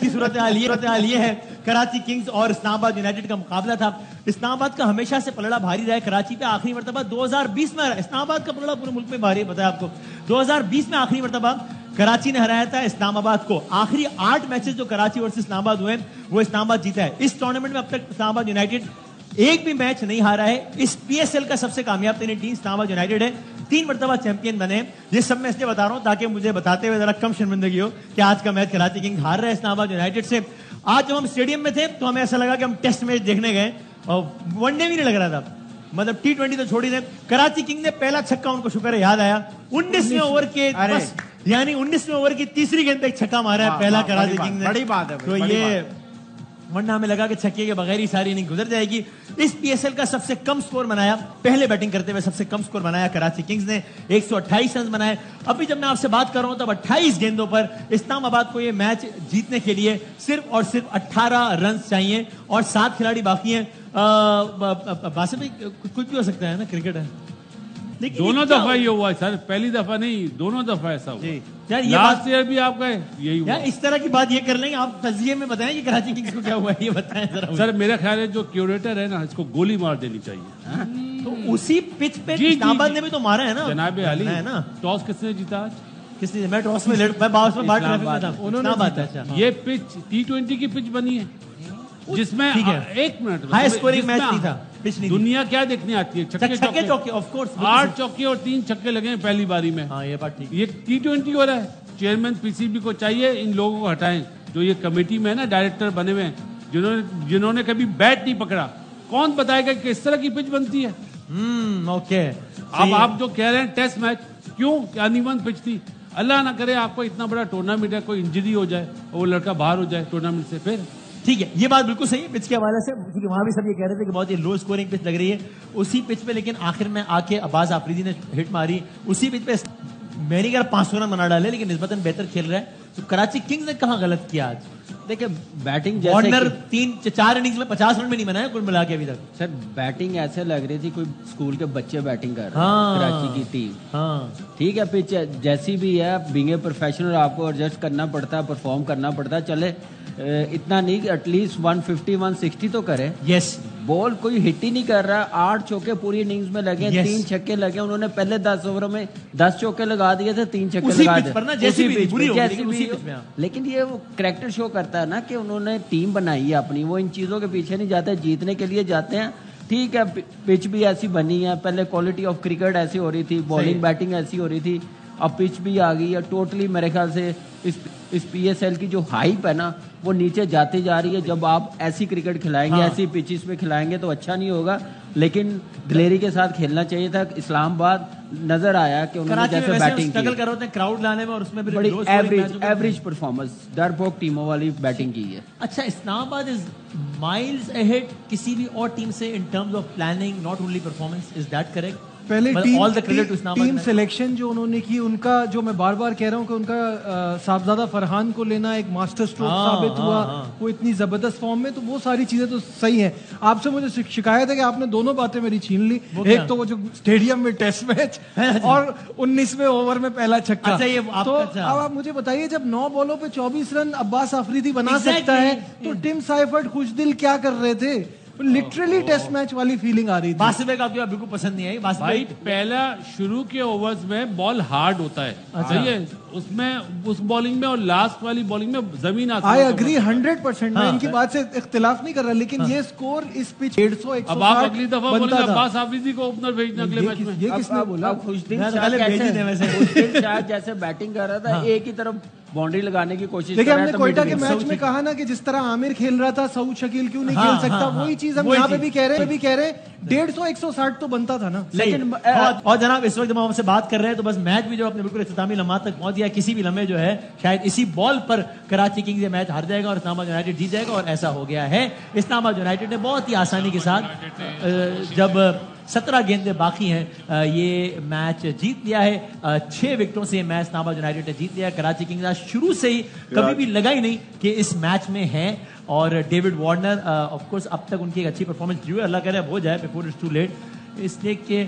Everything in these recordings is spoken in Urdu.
پوری صورتحال یہ ہے. کراچی کنگز اور اسلام آباد یونائٹیڈ کا مقابلہ تھا. اسلام آباد کا ہمیشہ سے پلڑا بھاری رہا ہے. کراچی پہ آخری مرتبہ 2020 میں اسلام آباد کا پلڑا پورے ملک میں بھاری ہے. پتا ہے آپ کو 2020 میں آخری مرتبہ کراچی نے ہرایا تھا اسلام آباد کو. آخری 8 میچز جو کراچی ورسز اسلام آباد ہوئے وہ اسلام آباد جیتا ہے. اس ٹورنامنٹ میں اب تک اسلام آباد یونائٹیڈ ایک بھی میچ نہیں ہارا ہے. اس پی ایس ایل کا سب سے کامیاب ترین ٹیم اسلام آباد یونائٹیڈ ہے. 3 مرتبہ چیمپئن بنے. یہ سب میں اس لیے بتا رہا ہوں تاکہ مجھے بتاتے ہوئے ذرا کم شرمندگی ہو کہ آج کا میچ کراچی کنگ ہار رہا ہے اسلام آباد یونائٹیڈ سے. آج جب ہم اسٹیڈیم میں تھے تو ہمیں ایسا لگا کہ ہم ٹیسٹ میچ دیکھنے گئے اور ون ڈے بھی نہیں لگ رہا تھا. مطلب T20 تو چھوڑی دیں. کراچی کنگ نے پہلا چھکا ان کو شکر ہے یاد آیا 19ویں اوور کے بس یعنی 19ویں اوور کی تیسری گیند پہ ایک چھکا مارا ہے پہلا کراچی کنگ نے. بڑی بات ہے. تو یہ ورنہ ہمیں لگا کہ چھکے کے بغیر ہی ساری اننگ گزر جائے گی. اس پی ایس ایل کا سب سے کم سکور بنایا, پہلے بیٹنگ کرتے ہوئے سب سے کم سکور بنایا کراچی کنگز نے. 128 رنز بنائے. ابھی جب میں آپ سے بات کر رہا ہوں تب 28 گیندوں پر اسلام آباد کو یہ میچ جیتنے کے لیے صرف اور صرف 18 رنز چاہیے اور 7 کھلاڑی باقی ہیں. باسم بھائی کچھ بھی ہو سکتا ہے نا, کرکٹ ہے. دونوں دفعہ یہ ہوا ہے سر, پہلی دفعہ نہیں, دونوں دفعہ ایسا ہوا. یار یہ لاسٹ ایئر بھی آپ کا یہی ہوا. اس طرح کی بات یہ کر لیں گے آپ تجزیے میں بتائیں کہ کراچی کنگز کو کیا ہوا ہے, یہ بتائیں ذرا. سر میرا خیال ہے جو کیوریٹر ہے نا اس کو گولی مار دینی چاہیے. تو اسی پچ پہ اسلام آباد نے بھی تو مارا ہے نا جناب علی. ہے نا. ٹاس کس نے جیتا آج؟ کس نے؟ میں ٹاس میں یہ پچ T20 کی پچ بنی ہے جس میں 1 منٹ ہائی اسکورنگ میچ نہیں تھا. دنیا کیا دیکھنے آتی ہے؟ چھکے چوکے آف کورس 8 چوکے اور 3 چھکے لگے ہیں پہلی باری میں. ہاں یہ بات ٹھیک. یہ T20 ہو رہا ہے. چیئرمین PCB کو چاہیے ان لوگوں کو ہٹائیں جو یہ کمیٹی میں نا ڈائریکٹر بنے ہوئے ہیں جنہوں نے کبھی بیٹ نہیں پکڑا. کون بتائے گا کہ اس طرح کی پچ بنتی ہے؟ اوکے. اب آپ جو کہہ رہے ہیں ٹیسٹ میچ کیوں انیون پچ تھی. اللہ نہ کرے آپ کو اتنا بڑا ٹورنامنٹ ہے کوئی انجری ہو جائے اور وہ لڑکا باہر ہو جائے ٹورنامنٹ سے. پھر ٹھیک ہے یہ بات بالکل صحیح ہے پچ کے حوالے سے, کیونکہ وہاں بھی سب یہ کہہ رہے تھے کہ بہت ہی لو اسکورنگ پچ لگ رہی ہے اسی پچ پہ. لیکن آخر میں آ کے عباس آفریدی نے ہٹ ماری اسی پچ پہ. میں نہیں کہہ رہا 500 رن بنا ڈالے لیکن نسبتاً بہتر کھیل رہا ہے. تو کراچی کنگز نے کہاں غلط کیا آج؟ دیکھیں بیٹنگ وارنر 3-4 اننگز میں 50 رن میں نہیں بنایا کل ملا کے ابھی تک. سر بیٹنگ ایسے لگ رہی تھی کوئی اسکول کے بچے بیٹنگ کر رہے ہیں کراچی کی ٹیم. ہاں ٹھیک ہے پچ جیسی بھی ہے بینگ اے پروفیشنل آپ کو ایڈجسٹ کرنا پڑتا ہے, پرفارم کرنا پڑتا ہے. چلے اتنا نہیں کہ ایٹ لیسٹ 150 160 تو کرے. یس بال کوئی ہٹ ہی نہیں کر رہا. 8 چوکے پوری اننگز میں لگے, 3 چھکے لگے. انہوں نے پہلے 10 اووروں میں 10 چوکے لگا دیے تھے, 3 چھکے لگا دیے. لیکن یہ وہ کریکٹر شو کرتا ہے نا کہ انہوں نے ٹیم بنائی ہے اپنی, وہ ان چیزوں کے پیچھے نہیں جاتے, جیتنے کے لیے جاتے ہیں. ٹھیک ہے پچ بھی ایسی بنی ہے, پہلے کوالٹی آف کرکٹ ایسی ہو رہی تھی, بالنگ بیٹنگ ایسی ہو رہی تھی, اب پچ بھی آ گئی ہے. ٹوٹلی میرے خیال سے اس پی ایس ایل کی جو ہائپ ہے نا وہ نیچے جاتی جا رہی ہے. جب آپ ایسی کرکٹ کھلائیں گے ایسی پچز پہ کھلائیں گے تو اچھا نہیں ہوگا. لیکن دلیری کے ساتھ کھیلنا چاہیے تھا. اسلام آباد نظر آیا کہ انہوں نے جیسے بیٹنگ کی کر رہے ہیں کراؤڈ لانے میں اور اس میں بڑی ایوریج پرفارمنس ڈرپوک ٹیموں والی بیٹنگ کی ہے. اچھا اسلام آباد از مائلز اہیڈ کسی بھی اور ٹیم سے in terms of planning not only performance. Is that correct? پہلے ٹیم سلیکشن جو انہوں نے کی ان کا, جو میں بار بار کہہ رہا ہوں کہ ان کا صاحبزادہ فرحان کو لینا ایک ماسٹر اسٹروک ثابت ہوا. وہ اتنی زبردست فارم میں, تو وہ ساری چیزیں تو صحیح ہیں. آپ سے مجھے شکایت ہے کہ آپ نے دونوں باتیں میری چھین لی. ایک تو وہ جو اسٹیڈیم میں ٹیسٹ میچ اور 19ویں اوور میں پہلا چھکا. تو اب آپ مجھے بتائیے جب 9 بالوں پہ 24 رن عباس آفریدی بنا سکتا ہے تو ٹم سائفرٹ خوش دل کیا کر رہے تھے؟ لٹرلی ٹیسٹ میچ والی فیلنگ آ رہی تھی. باسم بھائی کا آپ کی بات بالکل پسند نہیں آئی. باسم بھائی پہلا شروع کے اوورز میں بال ہارڈ ہوتا ہے, صحیح ہے, اس میں اس بالنگ میں اور لاسٹ والی بالنگ میں زمین آتی ہے. I agree 100%. میں ان کی بات سے اختلاف نہیں کر رہا, لیکن یہ سکور اس پچ 150 اب آپ اگلی دفعہ بولیں گے عباس آفریدی کو اوپنر بھیجنا اگلے میچ میں. یہ کس نے بولا؟ خوشدل شاہ جیسے بیٹنگ کر رہا تھا ایک ہی طرف باؤنڈری لگانے کی کوشش. لیکن ہم نے کوئٹہ کے میچ میں کہا نا کہ جس طرح عامر کھیل رہا تھا سعود شکیل کیوں نہیں کھیل سکتا, وہی چیز ہم یہاں پہ بھی کہہ رہے ہیں. 150 160 تو بنتا تھا نا. لیکن اور جناب اس وقت جب ہم ہم سے بات کر رہے ہیں تو بس میچ بھی جو اپنے بالکل اختتامی لمحات تک پہنچ گیا. کسی بھی لمحے جو ہے شاید اسی بال پر کراچی کنگز یہ میچ ہار جائے گا اور اسلام آباد یونائٹیڈ جیت جائے گا, اور ایسا ہو گیا ہے. اسلام آباد یونائٹیڈ نے بہت ہی آسانی کے ساتھ جب 17 گیندیں باقی ہیں یہ میچ جیت لیا ہے. 6 وکٹوں سے یہ میچ اسلام آباد یونائٹیڈ نے جیت لیا. کراچی کنگز شروع سے ہی کبھی بھی لگا ہی نہیں کہ اس میچ میں ہے, اور ڈیوڈ وارنر آف کورس اب تک ان کی ایک اچھی پرفارمنس ڈیو ہے, اللہ کرے اب ہو جائے بیفور اٹس ٹو لیٹ, اس لیے کہ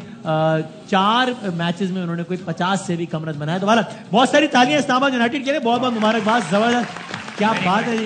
4 میچز میں انہوں نے کوئی 50 سے بھی کم رن بنایا. دوبارہ بہت ساری تالیاں اسلام آباد یونائٹیڈ کے لیے, بہت بہت مبارکباد, زبردست, کیا بات ہے جی.